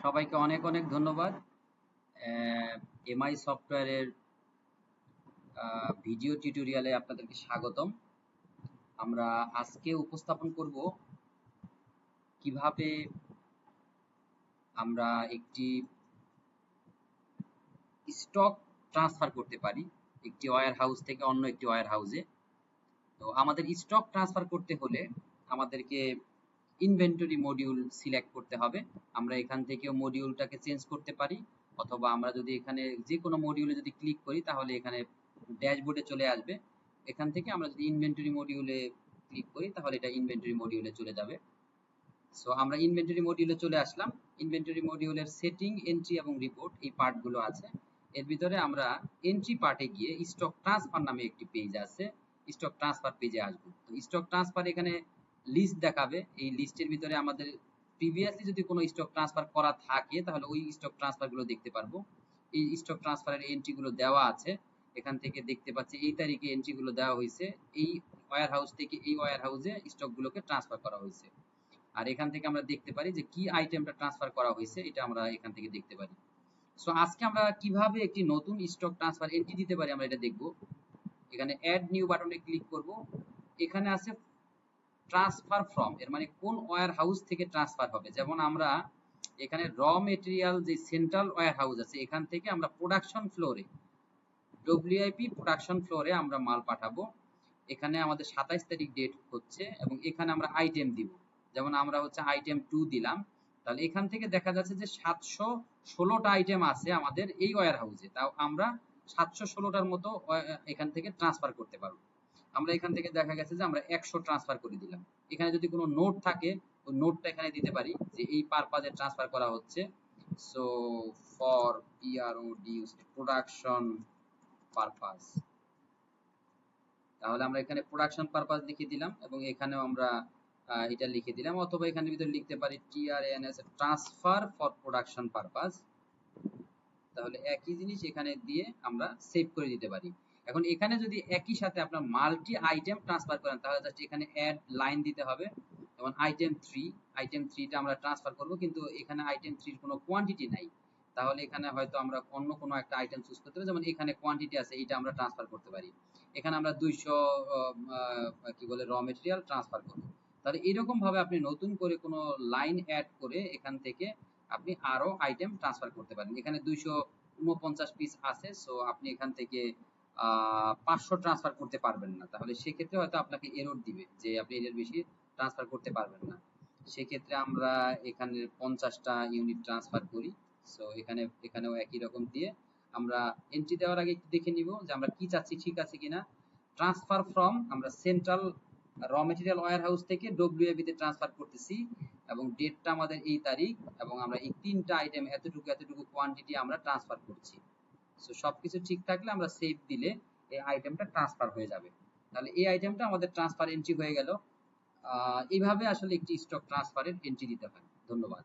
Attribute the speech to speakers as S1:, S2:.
S1: সবাইকে অনেক অনেক ধন্যবাদ। এমআই সফটওয়্যারের ভিডিও টিউটোরিয়ালে আপনাদেরকে স্বাগতম। আমরা আজকে উপস্থাপন করব কিভাবে আমরা একটি স্টক ট্রান্সফার করতে পারি একটি ওয়্যার হাউস থেকে অন্য একটি ওয়্যার হাউসে। তো আমাদের স্টক ট্রান্সফার করতে হলে আমাদেরকে ইনভেন্টরি মডিউল সিলেক্ট করতে হবে। আমরা এখান থেকেও মডিউলটাকে চেঞ্জ করতে পারি, অথবা আমরা যদি এখানে যে কোনো মডিউলে যদি ক্লিক করি তাহলে এখানে ড্যাশবোর্ডে চলে আসবে। এখান থেকে আমরা যদি ইনভেন্টরি মডিউলে ক্লিক করি তাহলে এটা ইনভেন্টরি মডিউলে চলে যাবে। সো আমরা ইনভেন্টরি মডিউলে চলে আসলাম। ইনভেন্টরি মডিউলের সেটিং, এন্ট্রি এবং রিপোর্ট এই পার্টগুলো আছে। এর ভিতরে আমরা এন্ট্রি পার্টে গিয়ে স্টক ট্রান্সফার নামে একটি পেজ আছে, স্টক ট্রান্সফার পেজে আসবো। তো স্টক ট্রান্সফার এখানে লিস্ট দেখাবে। এই লিস্টের ভিতরে আমাদের প্রিভিয়াসলি যদি কোনো স্টক ট্রান্সফার করা থাকে তাহলে ওই স্টক ট্রান্সফার গুলো দেখতে পারবো। এই স্টক ট্রান্সফারের এন্ট্রি গুলো দেওয়া আছে। এখান থেকে দেখতে পাচ্ছি এই তারিখে এন্ট্রি গুলো দেওয়া হয়েছে, এই ওয়্যার হাউস থেকে এই ওয়্যার হাউসে স্টক গুলোকে ট্রান্সফার করা হয়েছে। আর এখান থেকে আমরা দেখতে পারি যে কি আইটেমটা ট্রান্সফার করা হয়েছে, এটা আমরা এখান থেকে দেখতে পারি। সো আজকে আমরা কিভাবে একটি নতুন স্টক ট্রান্সফার এন্ট্রি দিতে পারি আমরা এটা দেখব। এখানে অ্যাড নিউ বাটনে ক্লিক করব। এখানে আছে ট্রান্সফার ফ্রম, এর মানে কোন ওয়্যার হাউস থেকে ট্রান্সফার হবে। যেমন আমরা এখানে র মেটেরিয়াল যে সেন্ট্রাল ওয়্যার হাউস আছে এখান থেকে আমরা প্রোডাকশন ফ্লোরে, ডব্লিউআইপি প্রোডাকশন ফ্লোরে আমরা মাল পাঠাবো। এখানে আমাদের 27 তারিখ ডেট হচ্ছে এবং এখানে আমরা আইটেম দিব। যেমন আমরা হচ্ছে আইটেম 2 দিলাম, তাহলে এখান থেকে দেখা যাচ্ছে যে 716টা আইটেম আছে আমাদের এই ওয়্যার হাউসে। তাও আমরা 716টার মতো এখান থেকে ট্রান্সফার করতে পারবো। আমরা এখান থেকে দেখা গেছে যে আমরা 100 ট্রান্সফার করে দিলাম। এখানে যদি কোনো নোট থাকে ওই নোটটা এখানে দিতে পারি যে এই পারপাজে ট্রান্সফার করা হচ্ছে। সো ফর প্রোডাকশন পারপাস, তাহলে আমরা এখানে প্রোডাকশন পারপাস লিখে দিলাম এবং এখানেও আমরা এটা লিখে দিলাম, অথবা এখানে ভিতরে লিখতে পারি TRANS transfer for production purpose. তাহলে একই জিনিস এখানে দিয়ে আমরা সেভ করে দিতে পারি। এখন এখানে যদি একই সাথে আপনার মাল্টি আইটেম ট্রান্সফার করেন তাহলে জাস্ট এখানে অ্যাড লাইন দিতে হবে। যেমন আইটেম 3টা আমরা ট্রান্সফার করব, কিন্তু এখানে আইটেম 3 এর কোনো কোয়ান্টিটি নাই। তাহলে এখানে হয়তো আমরা অন্য কোনো একটা আইটেম চুজ করতে হবে। যেমন এখানে কোয়ান্টিটি আছে, এটা আমরা ট্রান্সফার করতে পারি। এখানে আমরা 200 কি বলে র মেটেরিয়াল ট্রান্সফার করব। তাহলে এরকম ভাবে আপনি নতুন করে কোনো লাইন অ্যাড করে এখান থেকে আপনি আরো আইটেম ট্রান্সফার করতে পারেন। এখানে 249 পিস আছে, সো আপনি এখান থেকে 500 ট্রান্সফার করতে পারবেন না। তাহলে সেক্ষেত্রে হয়তো আপনাকে এরর দিবে যে আপনি এর বেশি ট্রান্সফার করতে পারবেন না। সেক্ষেত্রে আমরা এখানে 50টা ইউনিট ট্রান্সফার করি। সো এখানেও একই রকম দিয়ে আমরা এন্ট্রি দেওয়ার আগে একটু দেখে নিব যে আমরা কি চাচ্ছি ঠিক আছে কিনা। ট্রান্সফার ফ্রম, আমরা central raw material warehouse থেকে ডব্লিউএবি তে ট্রান্সফার করতেছি এবং ডেটটা আমাদের এই তারিখ এবং আমরা এই 3টা আইটেম এতটুকু কোয়ান্টিটি আমরা ট্রান্সফার করছি। সো সবকিছু ঠিক থাকলে আমরা সেভ দিলে এই আইটেমটা ট্রান্সফার হয়ে যাবে। তাহলে এই আইটেমটা আমাদের ট্রান্সফার এন্ট্রি হয়ে গেল। এইভাবে আসলে একটি স্টক ট্রান্সফারের এন্ট্রি দিতে হয়। ধন্যবাদ।